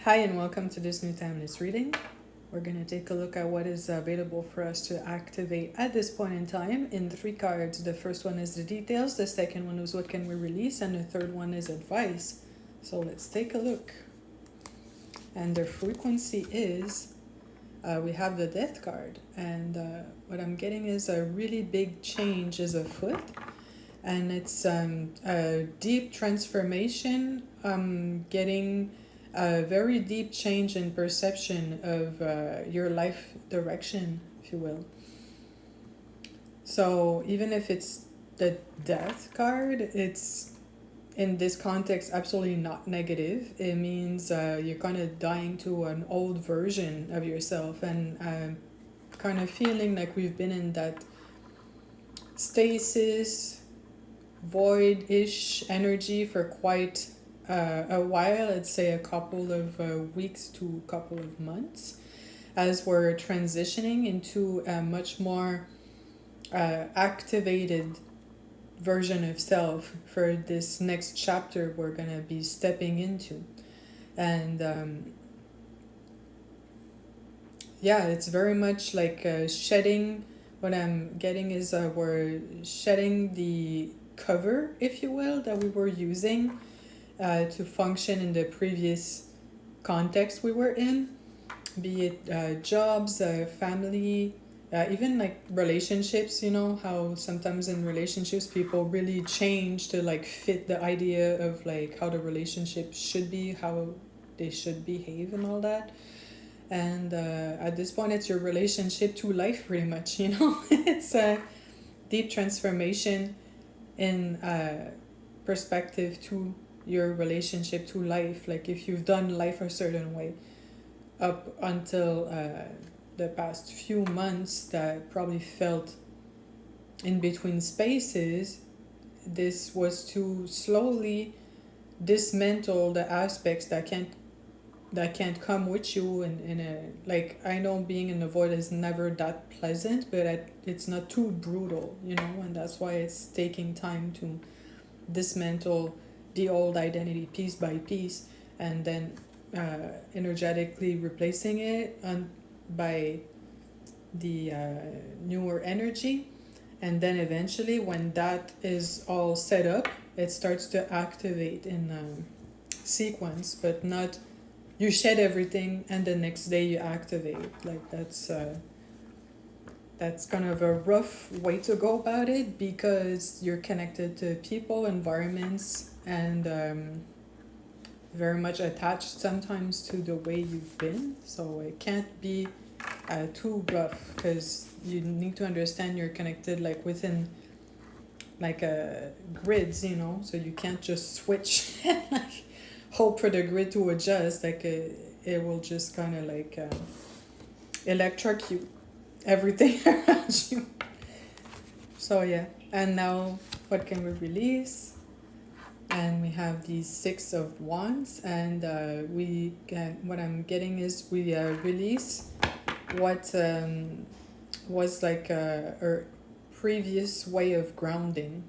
Hi, and welcome to this new timeless reading. We're going to take a look at what is available for us to activate at this point in time in three cards. The first one is the details, the second one is what can we release, and the third one is advice. So let's take a look. And the frequency is we have the death card, and what I'm getting is a really big change is afoot, and it's a deep transformation. Getting a very deep change in perception of your life direction, if you will. So even if it's the death card, it's in this context absolutely not negative. It means you're kind of dying to an old version of yourself, and kind of feeling like we've been in that stasis, void-ish energy for quite a while. I'd say a couple of weeks to a couple of months, as we're transitioning into a much more activated version of self for this next chapter we're gonna be stepping into. And yeah, it's very much like shedding. What I'm getting is we're shedding the cover, if you will, that we were using to function in the previous context we were in, be it jobs, family, even like relationships. You know how sometimes in relationships people really change to like fit the idea of like how the relationship should be, how they should behave and all that. And at this point it's your relationship to life pretty much, you know. It's a deep transformation in perspective to your relationship to life. Like if you've done life a certain way up until the past few months that probably felt in between spaces, this was to slowly dismantle the aspects that can't come with you in a, like, I know being in the void is never that pleasant, but it's not too brutal, you know. And that's why it's taking time to dismantle the old identity piece by piece, and then energetically replacing it by the newer energy. And then eventually when that is all set up, it starts to activate in sequence, but not you shed everything and the next day you activate. Like that's kind of a rough way to go about it, because you're connected to people, environments, and very much attached sometimes to the way you've been. So it can't be too rough, because you need to understand you're connected like within like grids, you know. So you can't just switch and like hope for the grid to adjust. Like it will just kind of like electrocute everything around you. So yeah, and now what can we release? And we have the Six of Wands, and we can, what I'm getting is we release what was like a previous way of grounding,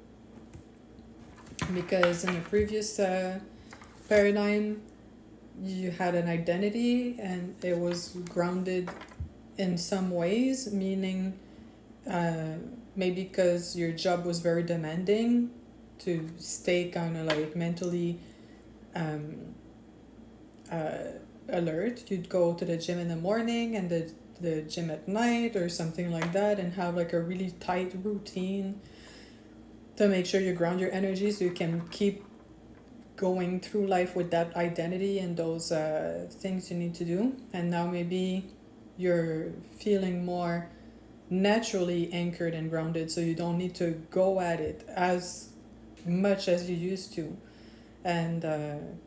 because in the previous paradigm you had an identity and it was grounded in some ways, meaning maybe because your job was very demanding to stay kind of like mentally alert, you'd go to the gym in the morning and the gym at night or something like that, and have like a really tight routine to make sure you ground your energy so you can keep going through life with that identity and those things you need to do. And now maybe you're feeling more naturally anchored and grounded, so you don't need to go at it as much as you used to, and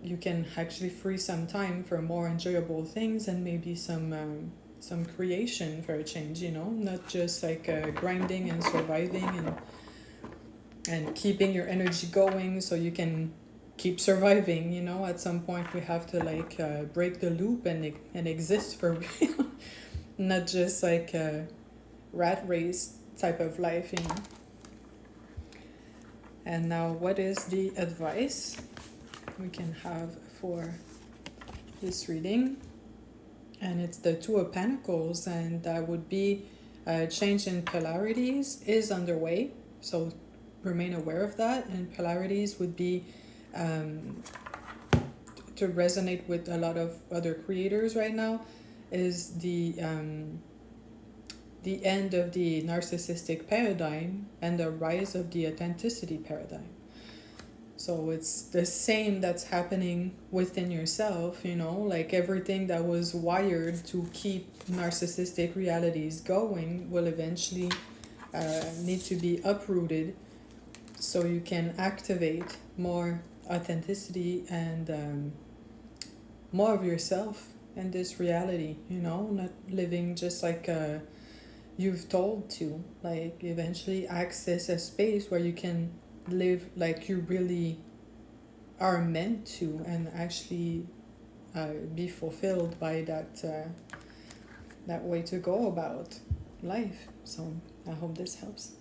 you can actually free some time for more enjoyable things and maybe some creation for a change, you know, not just like grinding and surviving and keeping your energy going so you can keep surviving, you know. At some point we have to like break the loop and exist for real, not just like a rat race type of life, you know. And now what is the advice we can have for this reading, and it's the Two of Pentacles, and that would be change in polarities is underway, so remain aware of that. And polarities would be to resonate with a lot of other creators right now, is the end of the narcissistic paradigm and the rise of the authenticity paradigm. So it's the same that's happening within yourself, you know, like everything that was wired to keep narcissistic realities going will eventually need to be uprooted, so you can activate more authenticity and more of yourself in this reality, you know, not living just like you've told to, like eventually access a space where you can live like you really are meant to, and actually be fulfilled by that way to go about life. So I hope this helps.